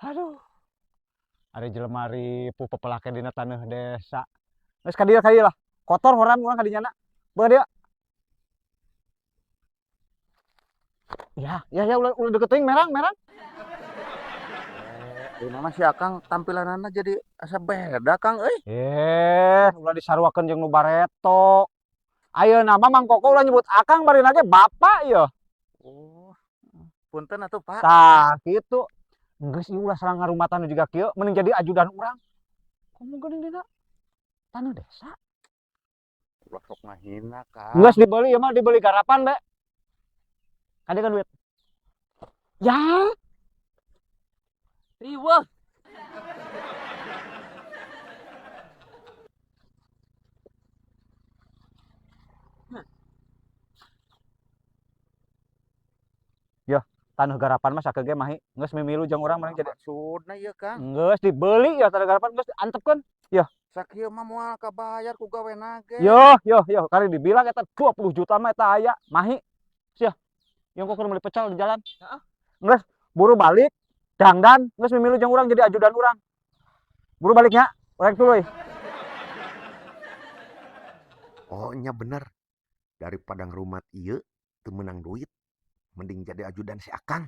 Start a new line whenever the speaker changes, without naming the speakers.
Aduh, ada jelemari pu pepelake dina taneuh desa. Geus ka dieu lah. Kotor horan urang ka dinyana. Beuh dia. Ya ulah deket teuing merang.
Ayeuna mah si Akang tampilanana jadi asa beda Kang euy.
Ulah disarwakeun jeung nu bareto. Ayeuna mah Mang Koko ulah nyebut akang bari lagi bapak ya.
Oh, punten atuh Pak.
Tah kitu. Geus ieu ulah sareng ngarumatan juga kieu mending jadi ajudan urang. Komo geuning dina taneuh desa.
Ulah sok ngahina Kang.
Geus dibeli ieu mah dibeli garapan be. Kade kan duit. Ya,
Riweuh.
ya taneuh garapan mah sakeuge mahi. Geus mimilu jeung urang mending jadi.
Maksudna ieu Kang.
Geus dibeli ya taneuh garapan geus antepkeun. Ya.
Sakieu mah moal kabayar ku gawena ge.
Yo, kali dibilang eta 20 juta mah eta aya, mahi. Sia. Yang kok meuli pecal di jalan. Heeh. Geus buru balik, dangdan, geus mimilu jeung urang jadi ajudan urang. Buru baliknya, urang tuluy.
Oh, nya bener. Daripada ngerumat ieu teu meunang duit, mending jadi ajudan si Akang.